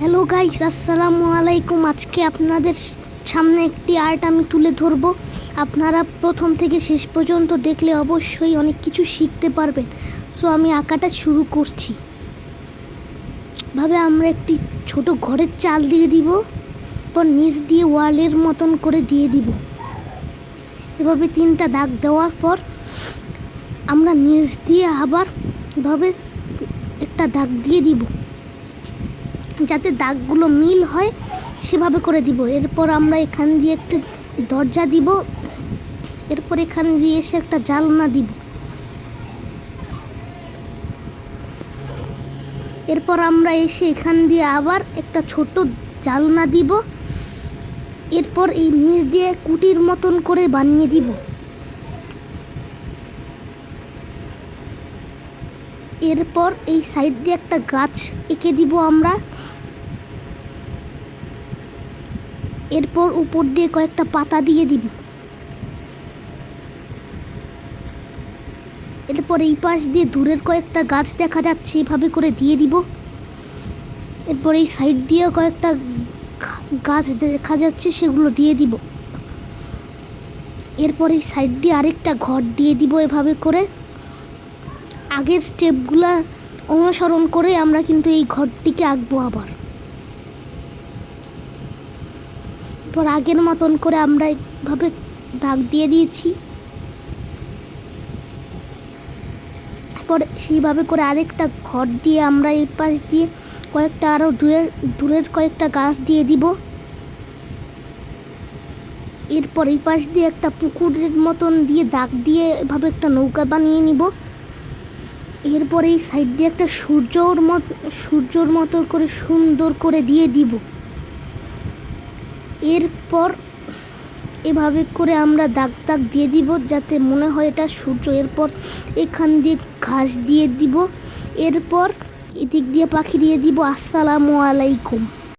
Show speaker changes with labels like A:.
A: Hello guys, আসসালামু আলাইকুম। আজকে আপনাদের সামনে একটি আর্ট আমি তুলে ধরবো। আপনারা প্রথম থেকে শেষ পর্যন্ত দেখলে অবশ্যই অনেক কিছু শিখতে পারবেন। সো আমি আঁকাটা শুরু করছি। ভাবে আমরা একটি ছোট ঘরের চাল দিয়ে দিব, পর নিচ দিয়ে ওয়ালের মতন করে দিয়ে দিব। এভাবে 3টা দাগ দেওয়ার পর আমরা নিচ দিয়ে আবার এভাবে একটা দাগ দিয়ে দিব, যাতে দাগগুলো মিল হয় সেভাবে করে দিব। এরপর আমরা এখান দিয়ে একটা দরজা দিব, এরপর এখান দিয়ে এসে একটা জানলা দিব। এরপর আমরা এসে এখান দিয়ে আবার একটা ছোট জানলা দিব। এরপর এই নিচ দিয়ে কুটির মতন করে বানিয়ে দিব। এরপর এই সাইড দিয়ে একটা গাছ এঁকে দিব আমরা। এরপর উপর দিয়ে কয়েকটা পাতা দিয়ে দিব। এরপর এই পাশ দিয়ে দূরের কয়েকটা গাছ দেখা যাচ্ছে, এভাবে করে দিয়ে দিব। এরপর এই সাইড দিয়ে কয়েকটা গাছ দেখা যাচ্ছে, সেগুলো দিয়ে দিব। এরপর এই সাইড দিয়ে আরেকটা ঘর দিয়ে দিব। এভাবে করে আগের স্টেপগুলো অনুসরণ করে আমরা কিন্তু এই ঘরটিকে আঁকবো আবার। এরপর আগের মতন করে আমরা এইভাবে দাগ দিয়ে দিয়েছি। এরপর সেইভাবে করে আরেকটা ঘর দিয়ে আমরা এই পাশ দিয়ে কয়েকটা আরও দূরের কয়েকটা গাছ দিয়ে দিব। এরপর এই পাশ দিয়ে একটা পুকুরের মতন দিয়ে দাগ দিয়ে এভাবে একটা নৌকা বানিয়ে নিব। এরপর এই সাইড দিয়ে একটা সূর্যর মতো করে সুন্দর করে দিয়ে দিব। এরপর এভাবে করে আমরা দাগ দিয়ে দিব, যাতে মনে হয় এটা সূর্য। এরপর এখান দিয়ে ঘাস দিয়ে দিব। এরপর এদিক দিয়ে পাখি দিয়ে দিব। আসসালামু আলাইকুম।